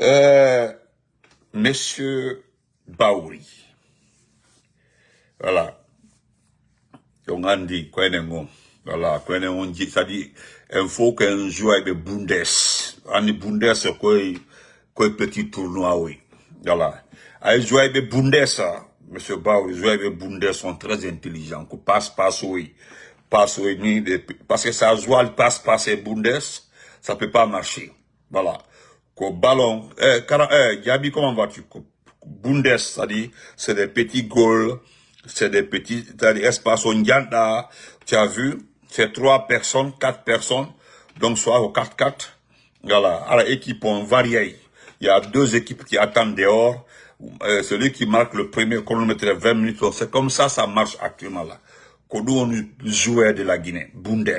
Euh, Monsieur Baouri. Voilà. Donc, on dit, quoi, voilà, quoi, on dit, c'est-à-dire, il faut qu'un joueur de Bundes. On dit Bundes, c'est quoi, petit tournoi, oui. Voilà. Les joueurs de Bundes, Monsieur Baouri, les joueurs de Bundes sont très intelligents. Passe, oui. Passe, oui, parce que ça joue, passe, et Bundes, ça peut pas marcher. Voilà. Qu'au ballon, Gabi, comment vas-tu? Bundes, c'est-à-dire, c'est des petits goals, c'est des petits, c'est-à-dire, espace Onyanda, tu as vu, c'est 3 personnes, 4 personnes, donc soit au 4-4, voilà, à l'équipe, on varie. Il y a 2 équipes qui attendent dehors, celui qui marque le premier chronomètre 20 minutes, c'est comme ça marche actuellement là. Kodou, on est joueur de la Guinée, Bundes.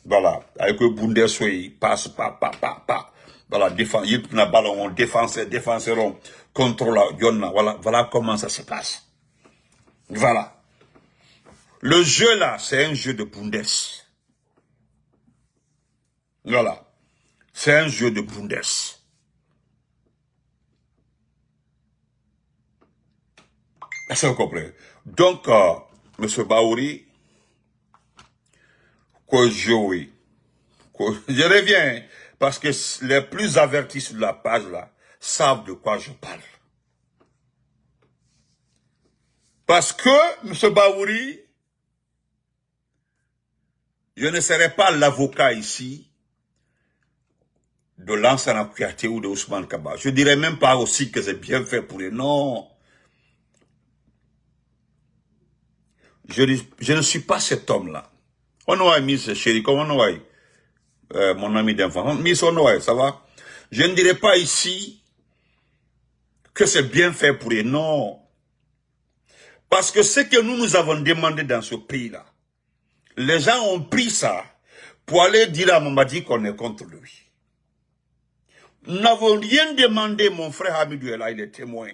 Voilà, avec le Bundes, il passe, pas. Voilà, défense, il y a un ballon, défenseur, contrôle, voilà comment ça se passe. Voilà. Le jeu là, c'est un jeu de Bundes. Voilà. C'est un jeu de Bundes. Est-ce que vous comprenez? Donc, M. Baouri, je reviens, parce que les plus avertis sur la page là, savent de quoi je parle. Parce que, M. Baouri, je ne serai pas l'avocat ici de Lansana Kouyaté ou de Ousmane Kaba. Je dirais même pas aussi que c'est bien fait pour eux. Non. Je ne suis pas cet homme-là. On a mis ce chéri, comme on a mon ami d'enfant. Mis on ça va? Je ne dirais pas ici que c'est bien fait pour eux. Non. Parce que ce que nous avons demandé dans ce pays-là, les gens ont pris ça pour aller dire à Mamadi qu'on est contre lui. Nous n'avons rien demandé, mon frère Hamidou est là, il est témoin.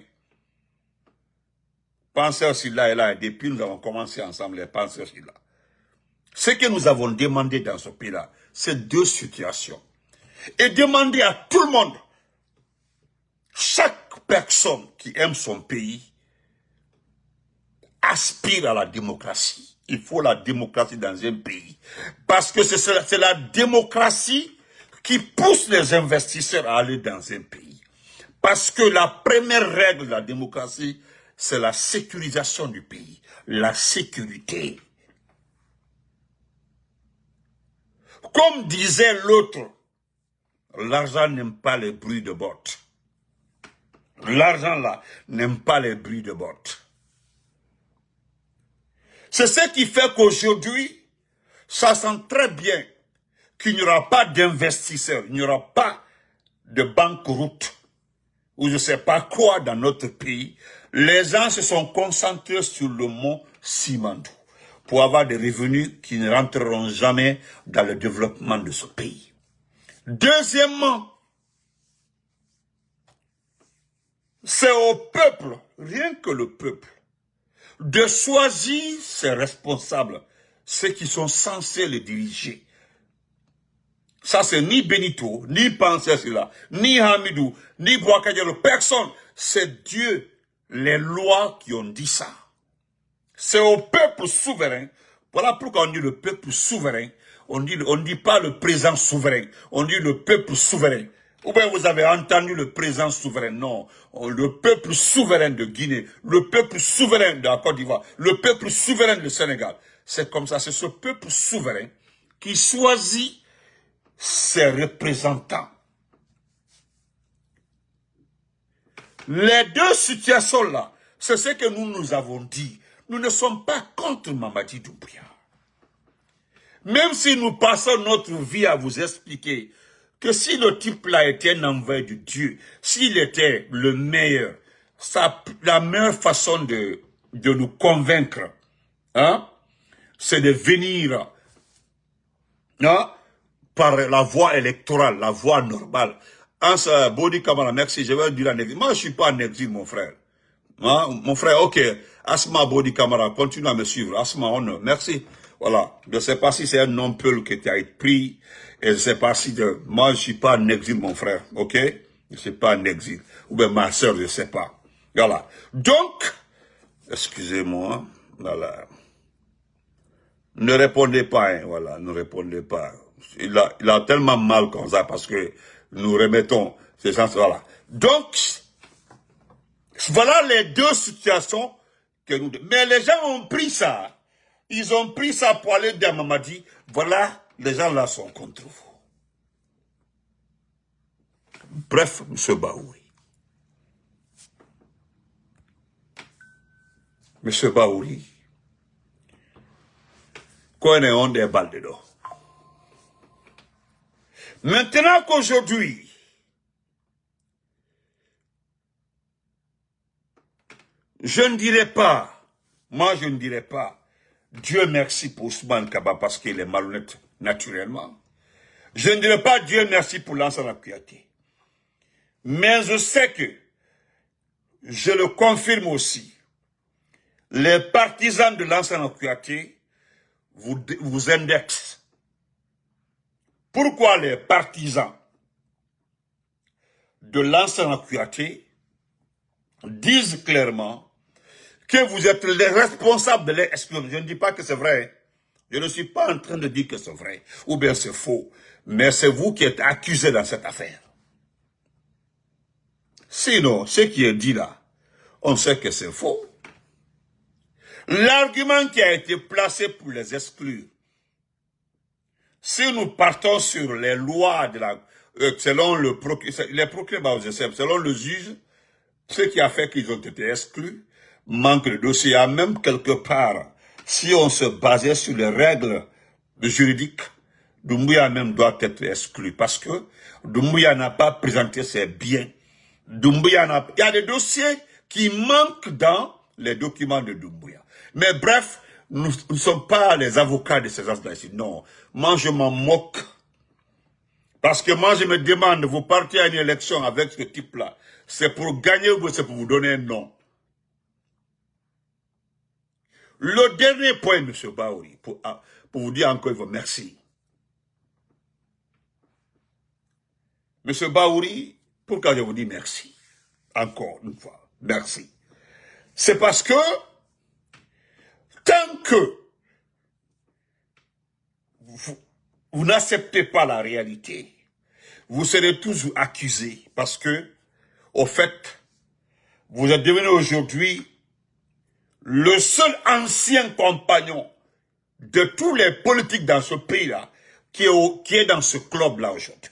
Penseur Silla est là, et depuis nous avons commencé ensemble les penseurs Silla. Ce que nous avons demandé dans ce pays-là, c'est 2 situations. Et demander à tout le monde, chaque personne qui aime son pays, aspire à la démocratie. Il faut la démocratie dans un pays. Parce que c'est la démocratie qui pousse les investisseurs à aller dans un pays. Parce que la première règle de la démocratie, c'est la sécurisation du pays. La sécurité. Comme disait l'autre, l'argent n'aime pas les bruits de bottes. L'argent là n'aime pas les bruits de bottes. C'est ce qui fait qu'aujourd'hui, ça sent très bien qu'il n'y aura pas d'investisseurs, il n'y aura pas de banqueroute ou je ne sais pas quoi dans notre pays. Les gens se sont concentrés sur le mont Simandou pour avoir des revenus qui ne rentreront jamais dans le développement de ce pays. Deuxièmement, c'est au peuple, rien que le peuple, de choisir ses responsables, ceux qui sont censés les diriger. Ça, c'est ni Benito, ni Penseur Silla, ni Hamidou, ni Bouakadialo, personne. C'est Dieu, les lois qui ont dit ça. C'est au peuple souverain. Voilà pourquoi on dit le peuple souverain. On dit pas le président souverain. On dit le peuple souverain. Ou bien vous avez entendu le président souverain. Non. Le peuple souverain de Guinée. Le peuple souverain de la Côte d'Ivoire. Le peuple souverain du Sénégal. C'est comme ça. C'est ce peuple souverain qui choisit ses représentants. Les 2 situations-là, c'est ce que nous avons dit. Nous ne sommes pas contre Mamadi Doumbouya. Même si nous passons notre vie à vous expliquer que si le type-là était un envoyé de Dieu, s'il était le meilleur, la meilleure façon de nous convaincre, hein, c'est de venir, hein, par la voie électorale, la voie normale. Ansa Bodi Kamara, merci, je vais dire en exil. Moi, je ne suis pas en exil, mon frère. Hein? Mon frère, ok. Asma Bodi Kamara, continue à me suivre. Asma, on, merci. Voilà. Je ne sais pas si c'est un non-peul qui t'a été pris. Et je ne sais pas si moi, je ne suis pas en exil, mon frère. Ok? Je ne sais pas en exil. Ou bien ma soeur, je ne sais pas. Voilà. Donc, excusez-moi, voilà. Ne répondez pas, hein, voilà, ne répondez pas. Il a tellement mal comme ça parce que nous remettons ces gens, voilà. Donc, voilà les deux situations que nous... Mais les gens ont pris ça. Ils ont pris ça pour aller dire à Mamadi, voilà, les gens là sont contre vous. Bref, M. Baouri. M. Baouri. Quoi on des balles dedans. Maintenant qu'aujourd'hui, je ne dirais pas, moi je ne dirais pas, Dieu merci pour Ousmane Kaba parce qu'il est malhonnête naturellement. Je ne dirais pas Dieu merci pour Lansana Kouyaté. Mais je sais que, je le confirme aussi, les partisans de Lansana Kouyaté vous indexent. Pourquoi les partisans de Lansana Kouyaté disent clairement que vous êtes les responsables de l'explosion? Je ne dis pas que c'est vrai. Je ne suis pas en train de dire que c'est vrai ou bien c'est faux. Mais c'est vous qui êtes accusés dans cette affaire. Sinon, ce qui est dit là, on sait que c'est faux. L'argument qui a été placé pour les exclure, si nous partons sur les lois de la, selon le selon le juge, ce qui a fait qu'ils ont été exclus, manque de dossier. À même quelque part, si on se basait sur les règles juridiques, Doumbouya même doit être exclu parce que Doumbouya n'a pas présenté ses biens. Il y a des dossiers qui manquent dans les documents de Doumbouya. Mais bref, nous ne sommes pas les avocats de ces gens-là ici. Non, moi je m'en moque. Parce que moi je me demande, vous partez à une élection avec ce type-là, c'est pour gagner ou c'est pour vous donner un nom? Le dernier point, M. Baouri, pour vous dire encore une fois merci. M. Baouri, pourquoi je vous dis merci? Encore une fois, merci. C'est parce que, tant que vous n'acceptez pas la réalité, vous serez toujours accusé parce que, au fait, vous êtes devenu aujourd'hui le seul ancien compagnon de tous les politiques dans ce pays-là qui est dans ce club-là aujourd'hui.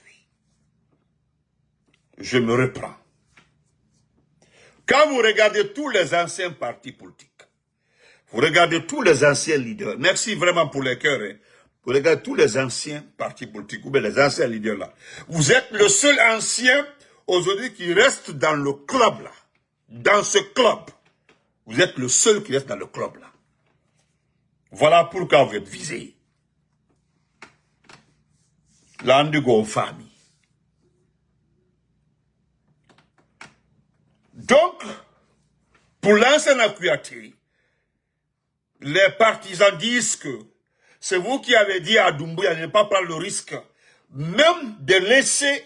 Je me reprends. Quand vous regardez tous les anciens partis politiques, vous regardez tous les anciens leaders, merci vraiment pour les cœurs, hein. Vous regardez tous les anciens partis politiques, ou bien les anciens leaders là. Vous êtes le seul ancien aujourd'hui qui reste dans le club là. Dans ce club. Vous êtes le seul qui reste dans le club là. Voilà pourquoi vous êtes visé. L'Andigo famille. Donc, pour l'ancien Kouyaté, les partisans disent que c'est vous qui avez dit à Doumbouya de ne pas prendre le risque, même de laisser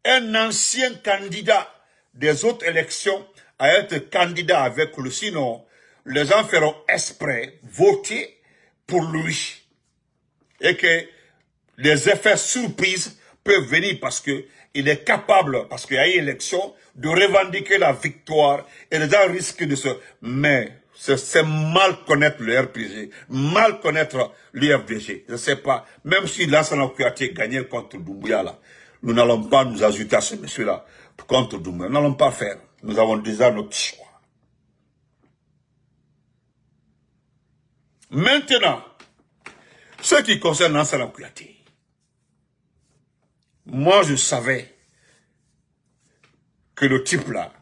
un ancien candidat des autres élections à être candidat avec lui. Sinon, les gens feront exprès voter pour lui. Et que les effets surprises peuvent venir parce que il est capable, parce qu'il y a eu élection, de revendiquer la victoire et les gens risquent de se... Mais c'est mal connaître le RPG, mal connaître l'UFDG. Je ne sais pas, même si Lansana Kouyaté gagnait contre Doumbouya, là, nous n'allons pas nous ajouter à ce monsieur-là contre Doumbouya. Nous n'allons pas faire. Nous avons déjà notre choix. Maintenant, ce qui concerne Lansana Kouyaté, moi je savais que le type-là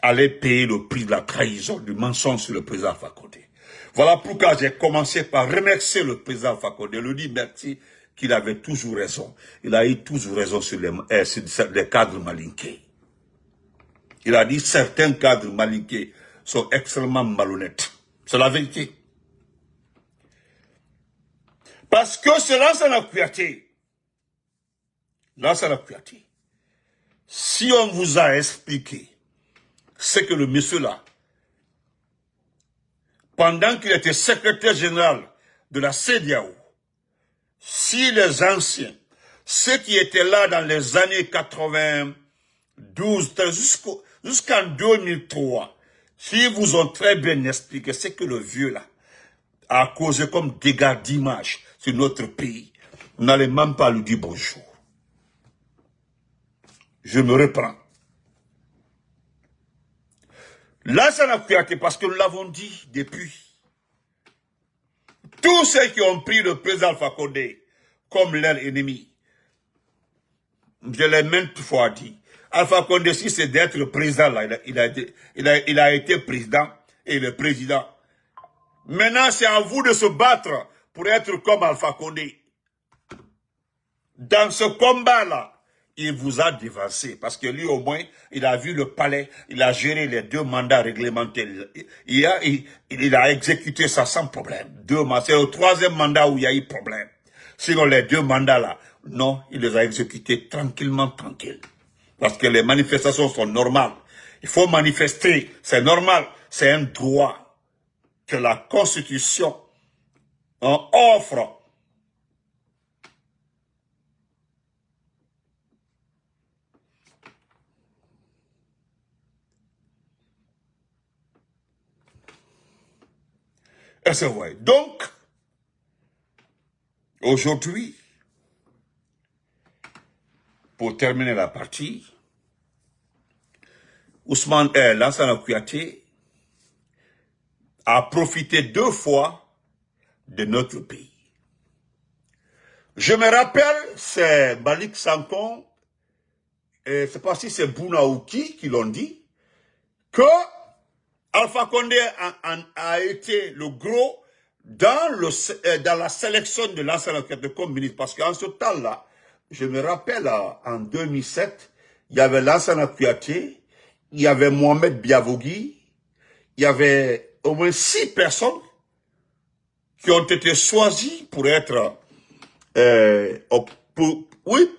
allait payer le prix de la trahison, du mensonge sur le président Alpha Condé. Voilà pourquoi j'ai commencé par remercier le président Alpha Condé, lui dire merci qu'il avait toujours raison. Il a eu toujours raison sur les cadres malinqués. Il a dit certains cadres malinqués sont extrêmement malhonnêtes. C'est la vérité. Parce que c'est Lansana Kouyaté. Lansana Kouyaté Si on vous a expliqué, c'est que le monsieur-là, pendant qu'il était secrétaire général de la CEDEAO, si les anciens, ceux qui étaient là dans les années 92, jusqu'en 2003, s'ils vous ont très bien expliqué, c'est que le vieux là a causé comme dégâts d'image sur notre pays. Vous n'allez même pas lui dire bonjour. Je me reprends. Là, ça n'a plus été parce que nous l'avons dit depuis. Tous ceux qui ont pris le président Alpha Condé comme leur ennemi, je l'ai maintes fois dit. Alpha Condé, si c'est d'être président, là, il a été président et le président. Maintenant, c'est à vous de se battre pour être comme Alpha Condé. Dans ce combat-là, il vous a dévancé parce que lui, au moins, il a vu le palais, il a géré les 2 mandats réglementaires. Il a exécuté ça sans problème. 2 mandats. C'est le 3e mandat où il y a eu problème. Sinon, les 2 mandats-là, non, il les a exécutés tranquillement, tranquille. Parce que les manifestations sont normales. Il faut manifester, c'est normal. C'est un droit que la Constitution offre. Et c'est vrai. Donc, aujourd'hui, pour terminer la partie, Ousmane Lansana Kouyaté a profité 2 fois de notre pays. Je me rappelle, c'est Malik Sankon, et je ne sais pas si c'est Bouna ou qui l'ont dit, que Alpha Condé a été le gros dans la sélection de Lansana Kouyaté comme ministre. Parce qu'en ce temps-là, je me rappelle, en 2007, il y avait Lansana Kouyaté, il y avait Mohamed Biavogui, il y avait au moins 6 personnes qui ont été choisies pour être... oui,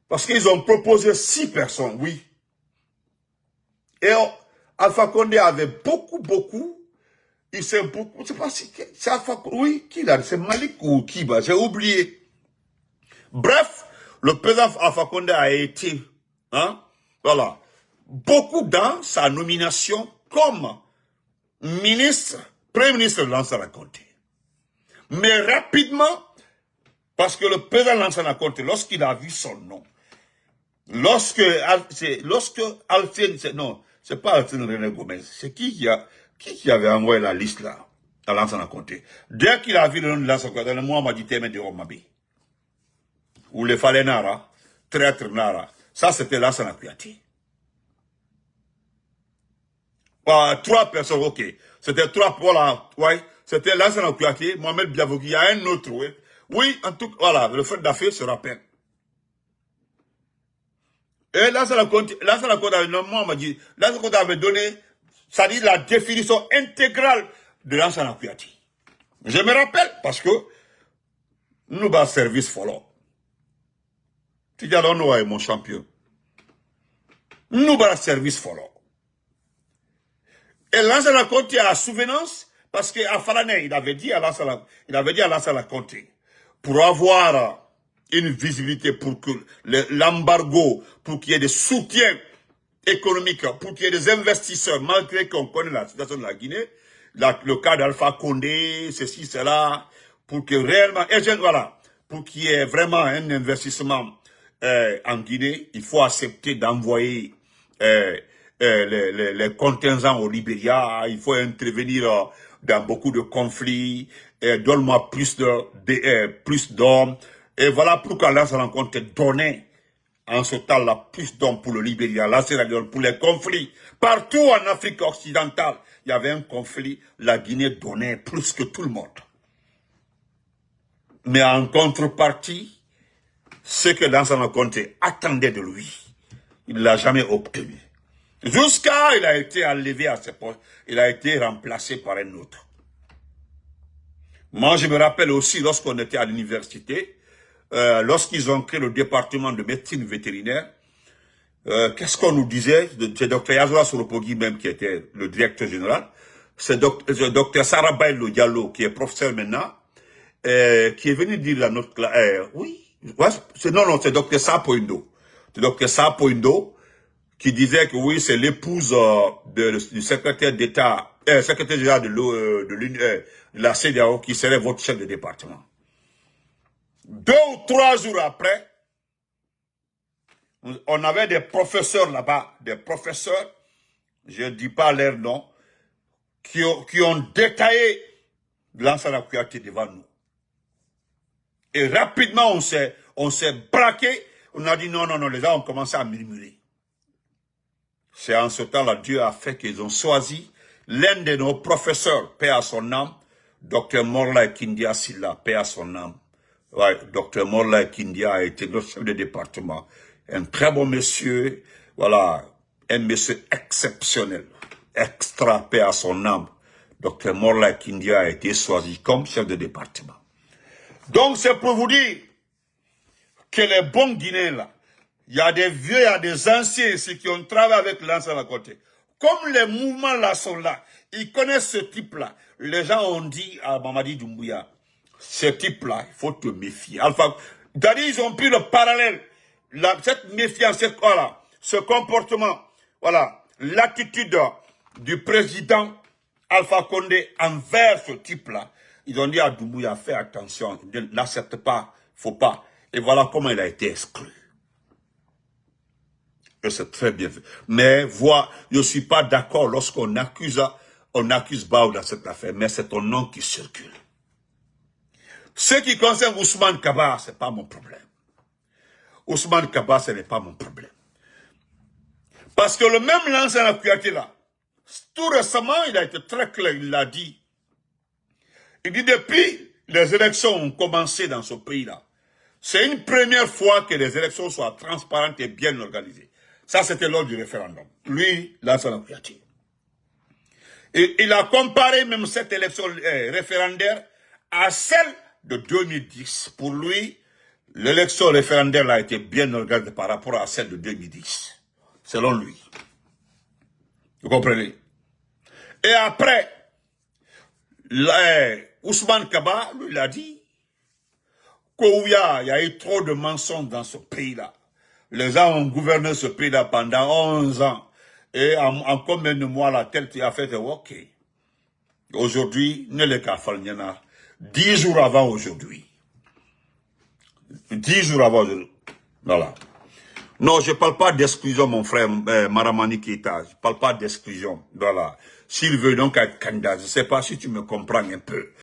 parce qu'ils ont proposé 6 personnes, oui. Et Alpha Condé avait beaucoup, il s'est beaucoup, je ne sais pas si c'est Alpha Condé, oui, qui l'a, c'est Malik ou qui, j'ai oublié. Bref, le président Alpha Condé a été, voilà, beaucoup dans sa nomination comme ministre, premier ministre de Lansana Conté. Mais rapidement, parce que le président Lansana Conté, lorsqu'il a vu son nom, lorsque Alcine, non, c'est pas Alcine René Gomez, c'est qui avait envoyé la liste là, à Lansana Conté. Dès qu'il a vu le nom de Lansana Conté, le Mohamed dit Témé de Romabi, ou le Fale Nara, traître Nara, ça c'était Lansana Kouyaté. 3 personnes, ok. C'était 3, voilà, ouais. C'était Lansana Kouyaté, Mohamed Biavogui, il y a un autre, oui. Oui, en tout cas, voilà, le fait d'affaires se rappelle. Et Lansana Conté avait, moi, m'a dit, Lansana Conté avait donné, ça dit la définition intégrale de Lansana Kouyaté. Je me rappelle, parce que, nous, bas service follow. Tu dis, alors, nous, mon champion. Nous, bas service follow. Et Lansana Conté a souvenance, parce qu'à Falané, il avait dit à Lansana Conté, pour avoir une visibilité, pour que l'embargo, pour qu'il y ait des soutiens économiques, pour qu'il y ait des investisseurs, malgré qu'on connaît la situation de la Guinée, le cas d'Alpha Condé, ceci, cela, pour que réellement, et voilà, pour qu'il y ait vraiment un investissement en Guinée, il faut accepter d'envoyer les contingents au Libéria, il faut intervenir dans beaucoup de conflits, donne-moi plus d'hommes. Et voilà pourquoi là, ça rencontre donné en ce temps-là plus d'hommes pour le Libéria. Là, c'est pour les conflits. Partout en Afrique occidentale, il y avait un conflit. La Guinée donnait plus que tout le monde. Mais en contrepartie, ce que Lansana Conté attendait de lui, il ne l'a jamais obtenu. Jusqu'à il a été enlevé à ses postes, il a été remplacé par un autre. Moi, je me rappelle aussi, lorsqu'on était à l'université, lorsqu'ils ont créé le département de médecine vétérinaire, Qu'est-ce qu'on nous disait? C'est Dr Yazoura Soropogui même qui était le directeur général. C'est Dr Sarabaïlo Diallo qui est professeur maintenant, qui est venu dire à notre classe, oui, ouais, non, c'est Dr Sapoindo. C'est Dr Sapoindo qui disait que oui, c'est l'épouse du secrétaire d'État, secrétaire général de la CEDEAO qui serait votre chef de département. 2 ou 3 jours après, on avait des professeurs là-bas, des professeurs, je ne dis pas leur nom, qui ont détaillé Lansana Kouyaté devant nous. Et rapidement, on s'est braqué. On a dit non, non, non, les gens ont commencé à murmurer. C'est en ce temps-là, Dieu a fait qu'ils ont choisi l'un de nos professeurs, paix à son âme, Dr Morla Kindia Silla, paix à son âme. Ouais, Dr Morla Kindia a été notre chef de département. Un très bon monsieur, voilà, un monsieur exceptionnel, extra paix à son âme. Dr Morla Kindia a été choisi comme chef de département. Donc c'est pour vous dire que les bons Guinéens là, il y a des vieux, il y a des anciens ici qui ont travaillé avec l'ancien à côté. Comme les mouvements là sont là, ils connaissent ce type-là. Les gens ont dit à Mamadi Doumbouya, ce type-là, il faut te méfier. Alpha, c'est-à-dire, ils ont pris le parallèle. Cette méfiance, voilà, ce comportement, voilà, l'attitude du président Alpha Condé envers ce type-là. Ils ont dit à Doumbouya, fais attention, n'accepte pas, faut pas. Et voilà comment il a été exclu. Et c'est très bien fait. Mais, je ne suis pas d'accord lorsqu'on accuse Bao dans cette affaire, mais c'est ton nom qui circule. Ce qui concerne Ousmane Kaba, ce n'est pas mon problème. Ousmane Kaba, ce n'est pas mon problème. Parce que le même Lansana Kouyaté là, tout récemment, il a été très clair, il l'a dit. Il dit depuis les élections ont commencé dans ce pays-là, c'est une première fois que les élections soient transparentes et bien organisées. Ça, c'était lors du référendum. Lui, Lansana Kouyaté. Et il a comparé même cette élection référendaire à celle de 2010. Pour lui, l'élection référendaire a été bien organisée par rapport à celle de 2010. Selon lui. Vous comprenez? Et après, Ousmane Kaba, lui, il a dit qu'il y a eu trop de mensonges dans ce pays-là. Les gens ont gouverné ce pays-là pendant 11 ans. Et en combien de mois, la tête a fait, ok. Aujourd'hui, ne le Kafalniana, 10 jours avant aujourd'hui. 10 jours avant aujourd'hui. Voilà. Non, je ne parle pas d'exclusion, mon frère Maramani Keita. Je ne parle pas d'exclusion. Voilà. S'il veut donc être candidat, je ne sais pas si tu me comprends un peu.